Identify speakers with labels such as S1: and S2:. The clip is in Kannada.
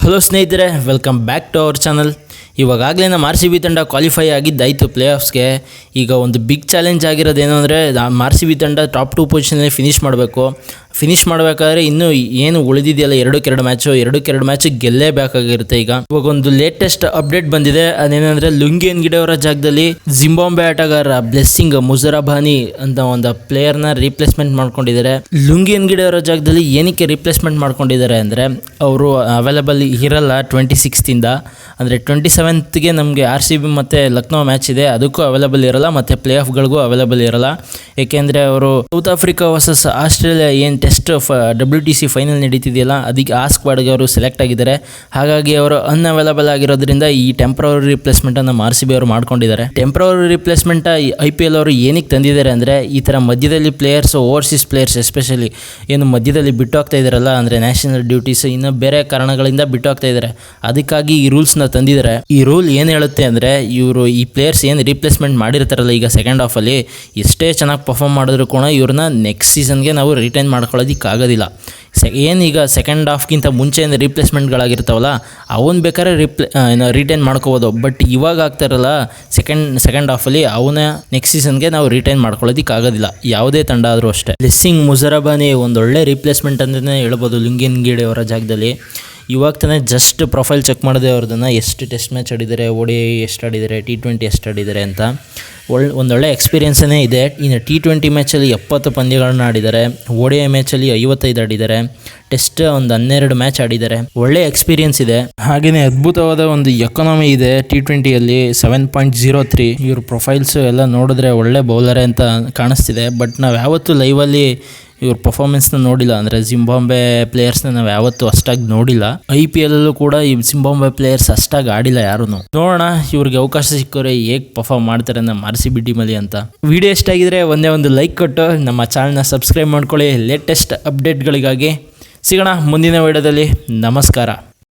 S1: ಹಲೋ ಸ್ನೇಹಿತರೆ, welcome back to our channel. ಇವಾಗಲೇ ನಮ್ಮ RCB ತಂಡ ಕ್ವಾಲಿಫೈ ಆಗಿದ್ದಾಯಿತು ಪ್ಲೇ ಆಫ್ಸ್ಗೆ. ಈಗ ಒಂದು ಬಿಗ್ ಚಾಲೆಂಜ್ ಆಗಿರೋದೇನು ಅಂದರೆ RCB ತಂಡ ಟಾಪ್ 2 ಪೊಸಿಷನಲ್ಲಿ ಫಿನಿಷ್ ಮಾಡಬೇಕಾದ್ರೆ ಇನ್ನೂ ಏನು ಉಳಿದಿದೆಯಲ್ಲ ಎರಡಕ್ಕೆ ಎರಡು ಮ್ಯಾಚ್ ಗೆಲ್ಲೇಬೇಕಾಗಿರುತ್ತೆ. ಇವಾಗ ಒಂದು ಲೇಟೆಸ್ಟ್ ಅಪ್ಡೇಟ್ ಬಂದಿದೆ. ಅದೇನೆಂದರೆ ಲುಂಗಿಯನ್ ಗಿಡೆ ಅವರ ಜಾಗದಲ್ಲಿ ಜಿಂಬಾಬ್ವೆ ಆಟಗಾರ ಬ್ಲೆಸ್ಸಿಂಗ್ ಮುಜರಾಬಾನಿ ಅಂತ ಒಂದು ಪ್ಲೇಯರ್ನ ರೀಪ್ಲೇಸ್ಮೆಂಟ್ ಮಾಡ್ಕೊಂಡಿದ್ದಾರೆ. ಲುಂಗಿಯನ್ ಗಿಡೆ ಅವರ ಜಾಗದಲ್ಲಿ ಏನಕ್ಕೆ ರೀಪ್ಲೇಸ್ಮೆಂಟ್ ಮಾಡ್ಕೊಂಡಿದ್ದಾರೆ ಅಂದರೆ ಅವರು ಅವೈಲೇಬಲ್ ಇರಲ್ಲ 26th ಅಂದರೆ 27th ನಮಗೆ RCB ಮತ್ತು ಲಕ್ನೋ ಮ್ಯಾಚ್ ಇದೆ, ಅದಕ್ಕೂ ಅವೈಲೇಬಲ್ ಇರಲ್ಲ ಮತ್ತು ಪ್ಲೇ ಆಫ್ಗಳಿಗೂ ಅವೈಲೇಬಲ್ ಇರಲ್ಲ. ಏಕೆಂದರೆ ಅವರು ಸೌತ್ ಆಫ್ರಿಕಾ ವರ್ಸಸ್ ಆಸ್ಟ್ರೇಲಿಯಾ ಏನು ಟೆಸ್ಟ್ WTC ಫೈನಲ್ ನಡೀತಿದೆಯಲ್ಲ ಅದಕ್ಕೆ ಆ ಸ್ಕ್ವಾಡ್ಗೆ ಅವರು ಸೆಲೆಕ್ಟ್ ಆಗಿದ್ದಾರೆ. ಹಾಗಾಗಿ ಅವರು ಅನ್ಅವೈಲೇಬಲ್ ಆಗಿರೋದ್ರಿಂದ ಈ ಟೆಂಪ್ರವರಿ ರಿಪ್ಲೇಸ್ಮೆಂಟನ್ನು RCB ಅವರು ಮಾಡ್ಕೊಂಡಿದ್ದಾರೆ. ಟೆಂಪ್ರವರಿ ರಿಪ್ಲೇಸ್ಮೆಂಟ್ IPL ಅವರು ಏನಕ್ಕೆ ತಂದಿದ್ದಾರೆ ಅಂದರೆ ಈ ಥರ ಮಧ್ಯದಲ್ಲಿ ಪ್ಲೇಯರ್ಸ್, ಓವರ್ಸೀಸ್ ಪ್ಲೇಯರ್ಸ್ ಎಸ್ಪೆಷಲಿ ಏನು ಮಧ್ಯದಲ್ಲಿ ಬಿಟ್ಟು ಹೋಗ್ತಾ ಇದ್ದಾರಲ್ಲ, ಅಂದರೆ ನ್ಯಾಷನಲ್ ಡ್ಯೂಟೀಸ್ ಇನ್ನು ಬೇರೆ ಕಾರಣಗಳಿಂದ ಬಿಟ್ಟು ಹೋಗ್ತಾ ಇದ್ದಾರೆ, ಅದಕ್ಕಾಗಿ ಈ ರೂಲ್ಸ್ನ ತಂದಿದ್ದಾರೆ. ಈ ರೂಲ್ ಏನು ಹೇಳುತ್ತೆ ಅಂದರೆ ಇವರು ಈ ಪ್ಲೇಯರ್ಸ್ ಏನು ರೀಪ್ಲೇಸ್ಮೆಂಟ್ ಮಾಡಿರ್ತಾರಲ್ಲ ಈಗ ಸೆಕೆಂಡ್ ಹಾಫಲ್ಲಿ ಎಷ್ಟೇ ಚೆನ್ನಾಗಿ ಪರ್ಫಾರ್ಮ್ ಮಾಡಿದ್ರು ಕೂಡ ಇವ್ರನ್ನ ನೆಕ್ಸ್ಟ್ ಸೀಸನ್ಗೆ ನಾವು ರಿಟೈನ್ ಮಾಡ್ಕೊಳ್ಳೋದಕ್ಕಾಗೋದಿಲ್ಲ. ಏನೀಗ ಸೆಕೆಂಡ್ ಹಾಫ್ಗಿಂತ ಮುಂಚೆ ರೀಪ್ಲೇಸ್ಮೆಂಟ್ಗಳಾಗಿರ್ತಾವಲ್ಲ ಅವನ್ನ ಬೇಕಾದ್ರೆ ರಿಟೈನ್ ಮಾಡ್ಕೋಬೋದು. ಬಟ್ ಇವಾಗ ಆಗ್ತಾರಲ್ಲ ಸೆಕೆಂಡ್ ಹಾಫಲ್ಲಿ ಅವನ್ನ ನೆಕ್ಸ್ಟ್ ಸೀಸನ್ಗೆ ನಾವು ರಿಟೈನ್ ಮಾಡ್ಕೊಳ್ಳೋದಕ್ಕಾಗೋದಿಲ್ಲ, ಯಾವುದೇ ತಂಡ ಆದರೂ ಅಷ್ಟೇ. ಬ್ಲೆಸ್ಸಿಂಗ್ ಮುಜರಾಬಾನಿ ಒಂದೊಳ್ಳೆ ರೀಪ್ಲೇಸ್ಮೆಂಟ್ ಅಂತಲೇ ಹೇಳ್ಬೋದು ಲುಂಗಿಯನ್ ಗಿಡೆ ಅವರ ಜಾಗದಲ್ಲಿ. ಇವಾಗ ತಾನೇ ಜಸ್ಟ್ ಪ್ರೊಫೈಲ್ ಚೆಕ್ ಮಾಡಿದೆ ಅವ್ರದ್ದನ್ನು, ಎಷ್ಟು ಟೆಸ್ಟ್ ಮ್ಯಾಚ್ ಆಡಿದ್ದಾರೆ, ODI ಎಷ್ಟು ಆಡಿದ್ದಾರೆ, T20 ಎಷ್ಟು ಆಡಿದ್ದಾರೆ ಅಂತ. ಒಂದೊಳ್ಳೆ ಎಕ್ಸ್ಪೀರಿಯೆನ್ಸೇ ಇದೆ. ಇನ್ನು T20 ಮ್ಯಾಚಲ್ಲಿ 70 ಪಂದ್ಯಗಳನ್ನ ಆಡಿದ್ದಾರೆ, ODI ಮ್ಯಾಚಲ್ಲಿ 55 ಆಡಿದ್ದಾರೆ, ಟೆಸ್ಟ್ ಒಂದು 12 ಮ್ಯಾಚ್ ಆಡಿದ್ದಾರೆ. ಒಳ್ಳೆ ಎಕ್ಸ್ಪೀರಿಯೆನ್ಸ್ ಇದೆ. ಹಾಗೆಯೇ ಅದ್ಭುತವಾದ ಒಂದು ಎಕಾನಮಿ ಇದೆ T20ಯಲ್ಲಿ 7.03. ಇವ್ರ ಪ್ರೊಫೈಲ್ಸ್ ಎಲ್ಲ ನೋಡಿದ್ರೆ ಒಳ್ಳೆ ಬೌಲರೇ ಅಂತ ಕಾಣಿಸ್ತಿದೆ. ಬಟ್ ನಾವು ಯಾವತ್ತೂ ಲೈವಲ್ಲಿ ಇವ್ರ ಪರ್ಫಾರ್ಮೆನ್ಸ್ನ ನೋಡಿಲ್ಲ, ಅಂದರೆ ಜಿಂಬಾಬ್ವೆ ಪ್ಲೇಯರ್ಸ್ನ ನಾವು ಯಾವತ್ತೂ ಅಷ್ಟಾಗಿ ನೋಡಿಲ್ಲ. IPL ಕೂಡ ಈ ಜಿಂಬಾಬ್ವೆ ಪ್ಲೇಯರ್ಸ್ ಅಷ್ಟಾಗಿ ಆಡಿಲ್ಲ ಯಾರೂ. ನೋಡೋಣ ಇವ್ರಿಗೆ ಅವಕಾಶ ಸಿಕ್ಕರೆ ಹೇಗೆ ಪರ್ಫಾರ್ಮ್ ಮಾಡ್ತಾರೆ ನಮ್ಮ RCB ಟೀಮಲ್ಲಿ ಅಂತ. ವಿಡಿಯೋ ಇಷ್ಟಾಗಿದ್ರೆ ಒಂದೇ ಒಂದು ಲೈಕ್ ಕೊಟ್ಟು ನಮ್ಮ ಚಾನಲ್ನ ಸಬ್ಸ್ಕ್ರೈಬ್ ಮಾಡ್ಕೊಳ್ಳಿ. ಲೇಟೆಸ್ಟ್ ಅಪ್ಡೇಟ್ಗಳಿಗಾಗಿ ಸಿಗೋಣ ಮುಂದಿನ ವಿಡಿಯೋದಲ್ಲಿ. ನಮಸ್ಕಾರ.